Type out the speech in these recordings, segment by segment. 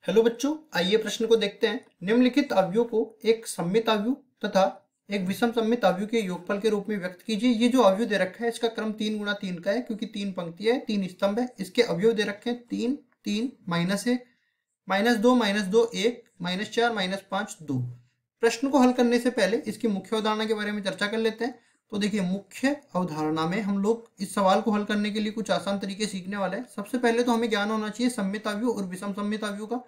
Hello बच्चों, आइए प्रश्न को देखते हैं। निम्नलिखित अवयवों को एक सममित अवयव तथा एक विषम सममित अवयव के योगफल के रूप में व्यक्त कीजिए। ये जो अवयव दे रखा है इसका क्रम 3 गुणा 3 का है, क्योंकि 3 पंक्तियां है, 3 स्तंभ है। इसके अवयव दे रखे हैं 3 3 -1 -2 -2 1 -4 -5 2। प्रश्न को हल करने से पहले इसकी मुख्य अवधारणा के बारे में चर्चा कर लेते हैं। तो देखिए, मुख्य अवधारणा में हम लोग इस सवाल को हल करने के लिए कुछ आसान तरीके सीखने वाले हैं। सबसे पहले तो हमें ज्ञान होना चाहिए सममित अवयव और विषम सममित अवयव का।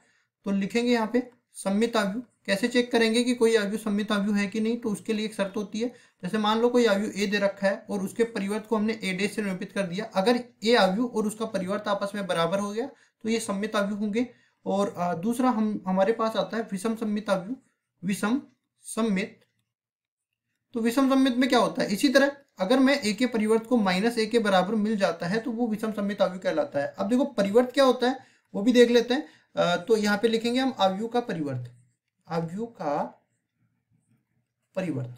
तो लिखेंगे यहाँ पे सममित अवयव। कैसे चेक करेंगे कि कोई अवयव सममित अवयव है कि नहीं? तो उसके लिए एक शर्त होती है। जैसे मान लो कोई अवयव ए दे रखा है और उसके परिवर्त को हमने ए डैश से निरूपित कर दिया। अगर ए अवयव और उसका परिवर्त आपस में बराबर हो गया तो ये सममित अवयव होंगे। और दूसरा हमारे पास आता है विषम सममित अवयव। विषम सममित, तो विषम सममित में क्या होता है? इसी तरह अगर मैं ए के परिवर्त को -a के बराबर मिल जाता है तो वो विषम सममित अवयव कहलाता है। अब देखो परिवर्त क्या होता है वो भी देख लेते हैं। तो यहाँ पे लिखेंगे हम अवयव का परिवर्त। अवयव का परिवर्त,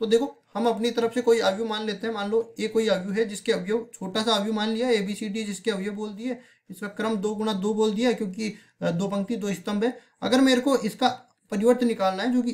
तो देखो हम अपनी तरफ से कोई अवयव मान लेते हैं। मान लो ए कोई अवयव है जिसके अवयव, छोटा सा अवयव मान लिया ABCD, जिसके अवयव बोल दिए। इसका क्रम 2 गुणा 2 बोल दिया, क्योंकि 2 पंक्ति 2 स्तंभ है। अगर मेरे को इसका परिवर्त निकालना है जो कि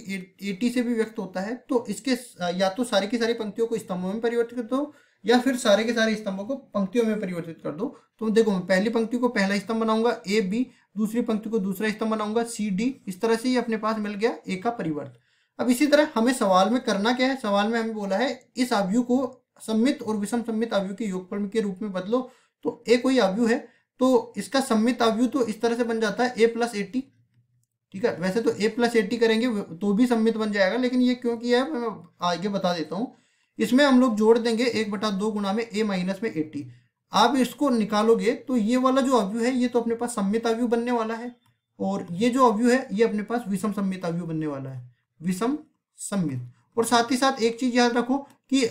80 से भी व्यक्त होता है, तो इसके या तो सारी की सारी पंक्तियों को स्तंभों में परिवर्तित कर दो या फिर सारे के सारे स्तंभों को पंक्तियों में परिवर्तित कर दो। तो देखो मैं पहली पंक्ति को पहला स्तंभ बनाऊंगा AB, दूसरी पंक्ति को दूसरा स्तंभ बनाऊंगा CD। इस तरह से ही अपने पास मिल गया ए का परिवर्त। अब इसी तरह हमें सवाल में करना क्या है? सवाल में हमें बोला है इस अवयव को सममित और विषम सममित अवयव के योगफल के रूप में बदलो। तो ए कोई अवयव है तो इसका सममित अवयव तो इस तरह से बन जाता है A + 80। ठीक है, वैसे तो A + 80 करेंगे तो भी सममित बन जाएगा, लेकिन ये क्यों किया है मैं आगे बता देता हूँ। इसमें हम लोग जोड़ देंगे 1/2 गुणा में A - में 80। आप इसको निकालोगे तो ये वाला जो अवयव है ये तो अपने पास सममित अवयव बनने वाला है, और ये जो अवयव है ये अपने पास विषम सममित अवयव बनने वाला है, विषम सममित। और साथ ही साथ एक चीज याद रखो कि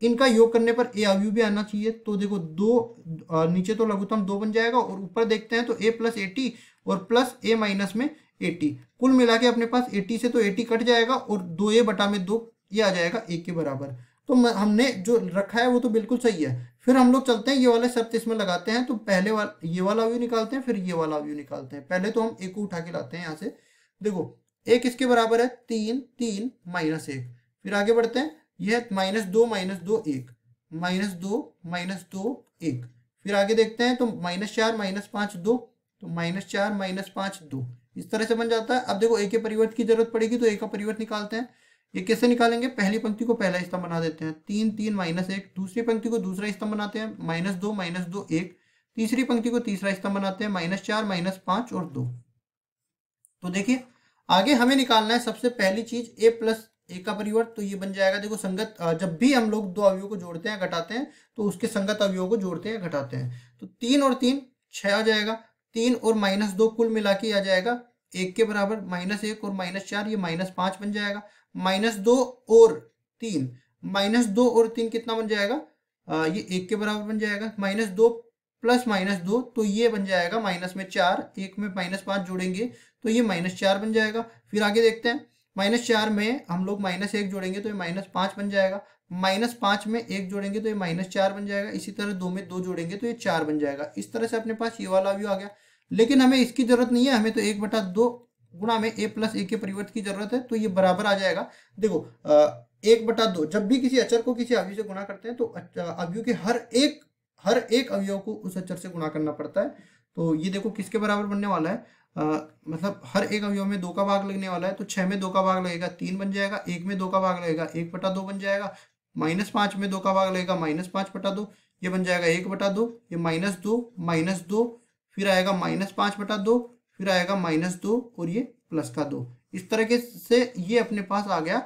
इनका योग करने पर ए अवयव भी आना चाहिए। तो देखो नीचे तो लघुत्तम 2 बन जाएगा और ऊपर देखते हैं तो A + 80 और प्लस A - में 80। कुल मिला के अपने पास 80 से तो 80 कट जाएगा और 2A/2 ये आ जाएगा 1 के बराबर। तो हमने जो रखा है वो तो बिल्कुल सही है। फिर हम लोग चलते हैं, ये वाले शर्त इसमें लगाते हैं। तो पहले ये वाला अवयव निकालते हैं, फिर ये वाला अवयव निकालते हैं। पहले तो हम एक को उठा के लाते हैं यहाँ से। देखो एक किसके बराबर है? 3 3 -1। फिर आगे बढ़ते हैं, यह है -2 -2 1 -2 -2 1। फिर आगे देखते हैं तो -4 -5 2, तो -4 -5 2। इस तरह से बन जाता है। अब देखो ए के परिवर्त की जरूरत पड़ेगी तो ए का परिवर्त निकालते हैं। ये कैसे निकालेंगे? पहली पंक्ति को पहला स्तंभ बना देते हैं, 3 3 -1। दूसरी पंक्ति को दूसरा स्तंभ बनाते हैं, -2 -2 1। तीसरी पंक्ति को तीसरा स्तंभ बनाते हैं, -4 -5 और 2। तो देखिए आगे हमें निकालना है सबसे पहली चीज A + A का परिवर्त। तो ये बन जाएगा, देखो संगत, जब भी हम लोग दो अवयवों को जोड़ते हैं घटाते हैं तो उसके संगत अवयवों को जोड़ते हैं घटाते हैं। तो 3 और 3 6 आ जाएगा। 3 और -2 कुल मिला के आ जाएगा 1 के बराबर। -1 और -4 ये -5 बन जाएगा। -2 और 3, -2 और 3 कितना बन जाएगा? ये 1 के बराबर बन जाएगा। -2 + -2 तो ये बन जाएगा माइनस में 4। 1 में -5 जोड़ेंगे तो ये -4 बन जाएगा। फिर आगे देखते हैं, -4 में हम लोग -1 जोड़ेंगे तो ये -5 बन जाएगा। -5 में 1 जोड़ेंगे तो ये -4 बन जाएगा। इसी तरह 2 में 2 जोड़ेंगे तो ये 4 बन जाएगा। इस तरह से अपने पास ये वाला अवयव आ गया। लेकिन हमें इसकी जरूरत नहीं है, हमें तो 1/2 गुणा में A + A के परिवर्त की जरूरत है। तो ये बराबर आ जाएगा। देखो 1/2, जब भी किसी अचर को किसी अवयव से गुणा करते हैं तो अवयव के हर एक अवयव को उस अचर से गुणा करना पड़ता है। तो ये देखो किसके बराबर बनने वाला है? मतलब हर एक अवयव में 2 का भाग लगने वाला है। तो 6 में 2 का भाग लगेगा 3 बन जाएगा। 1 में 2 का भाग लगेगा 1/2 बन जाएगा। -5 में 2 का भाग लगेगा -5/2, ये बन जाएगा 1/2। ये -2 -2, फिर आएगा -5/2, फिर आएगा -2 और ये +2। इस तरीके से ये अपने पास आ गया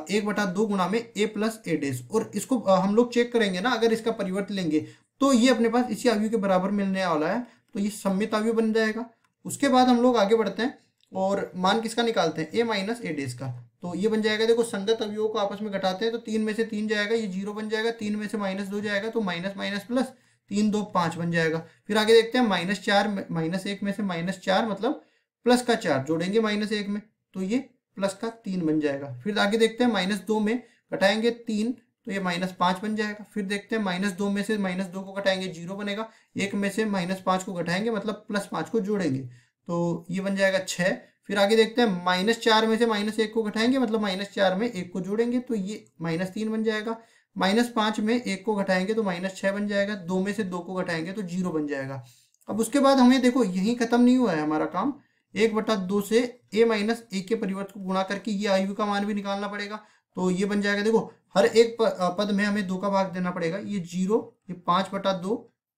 1/2 गुणा में A + A'। और इसको हम लोग चेक करेंगे ना, अगर इसका परिवर्त लेंगे तो ये अपने पास इसी अवयव के बराबर मिलने वाला है। तो ये सममित अवयव बन जाएगा। उसके बाद हम लोग आगे बढ़ते हैं और मान किसका निकालते हैं? A - A' का। तो ये बन जाएगा, देखो संगत अवयवों को आपस में घटाते हैं तो 3 में से 3 जाएगा, ये 0 बन जाएगा। 3 में से -2 जाएगा तो माइनस प्लस 3 2 5 बन जाएगा। फिर आगे देखते हैं -4 -1 में से -4 मतलब +4 जोड़ेंगे -1 में तो ये +3 बन जाएगा। फिर आगे देखते हैं -2 में घटाएंगे 3 तो ये -5 बन जाएगा। फिर देखते हैं -2 में से -2 को घटाएंगे 0 बनेगा। 1 में से -5 को घटाएंगे मतलब +5 को जोड़ेंगे तो ये बन जाएगा 6। फिर आगे देखते हैं, -4 में से -1 को घटाएंगे, मतलब -4 में 1 को जोड़ेंगे तो ये -3 बन जाएगा। -5 में 1 को घटाएंगे तो -6 बन जाएगा। 2 में से 2 को घटाएंगे तो 0 बन जाएगा। अब उसके बाद हमें देखो यहीं खत्म नहीं हुआ है हमारा काम, 1/2 से a-1 के परिवर्त को गुणा करके ये आयु का मान भी निकालना पड़ेगा। तो ये बन जाएगा, देखो हर एक पद में हमें 2 का भाग देना पड़ेगा। ये 0, ये 5/2,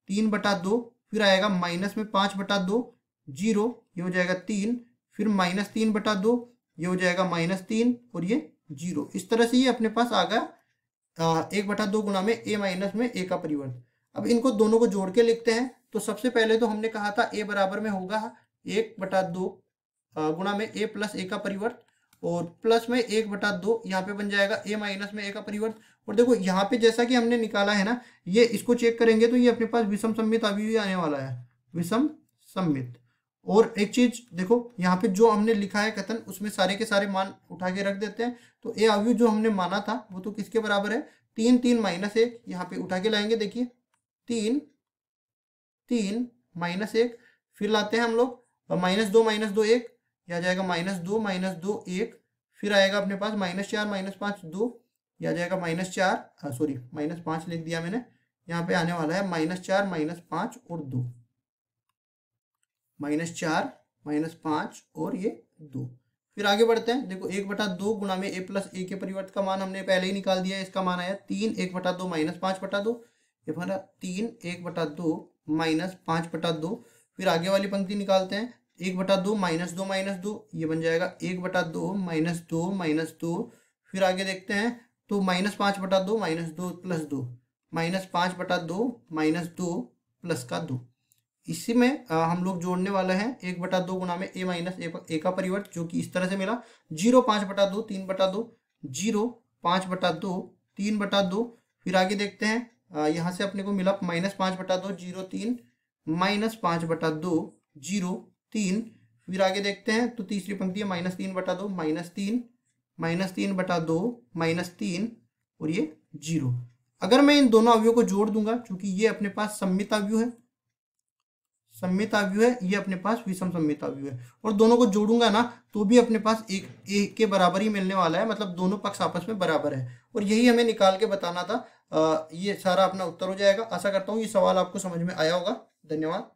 3/2, फिर आएगा माइनस में 5/2, 0, ये हो जाएगा 3, फिर -3/2, ये हो जाएगा -3 और ये 0। इस तरह से ये अपने पास आ गया 1/2 गुणा में a का परिवर्त। अब इनको दोनों को जोड़ के लिखते हैं। तो सबसे पहले तो हमने कहा था a बराबर में होगा 1/2 गुणा में a प्लस a का परिवर्त, और प्लस में 1/2 यहाँ पे बन जाएगा a का परिवर्त। और देखो यहाँ पे जैसा कि हमने निकाला है ना, ये इसको चेक करेंगे तो ये अपने पास विषम सममित अवयवी आने वाला है, विषम सममित। और एक चीज देखो, यहाँ पे जो हमने लिखा है कथन, उसमें सारे के सारे मान उठा के रख देते हैं। तो ए अवयव जो हमने माना था वो तो किसके बराबर है, 3 3 -1, यहाँ पे उठा के लाएंगे। देखिए 3 3 -1, फिर लाते हैं हम लोग -2 -2 1, यह आ जाएगा -2 -2 1, फिर आएगा अपने पास -4 -5 2, यह आ जाएगा -4, सॉरी -5 लिख दिया मैंने, यहाँ पे आने वाला है -4 -5 और 2, -4 -5 और ये 2। फिर आगे बढ़ते हैं, देखो 1/2 गुणा में a प्लस a के परिवर्त का मान हमने पहले ही निकाल दिया है। इसका मान आया 3 1/2 -5/2, ये हमारा 3 1/2 -5/2। फिर आगे वाली पंक्ति निकालते हैं, 1/2 -2 -2, ये बन जाएगा 1/2 -2 -2। फिर आगे देखते हैं तो -5/2 -2 प्लस 2, -5/2 -2 प्लस का 2। इसी में हम लोग जोड़ने वाले हैं 1/2 गुणा में a का परिवर्त, जो कि इस तरह से मिला 0 5/2 3/2, 0 5/2 3/2। फिर आगे देखते हैं, यहाँ से अपने को मिला -5/2 0 3 -5/2 0 3। फिर आगे देखते हैं तो तीसरी पंक्ति है -3/2 -3 -3/2 -3 और ये 0। अगर मैं इन दोनों अवयवों को जोड़ दूंगा, क्योंकि ये अपने पास सममित अवयव है, सममित अवयव है, ये अपने पास विषम सममित अवयव है, और दोनों को जोड़ूंगा ना तो भी अपने पास एक के बराबर ही मिलने वाला है, मतलब दोनों पक्ष आपस में बराबर है। और यही हमें निकाल के बताना था। ये सारा अपना उत्तर हो जाएगा। आशा करता हूँ ये सवाल आपको समझ में आया होगा। धन्यवाद।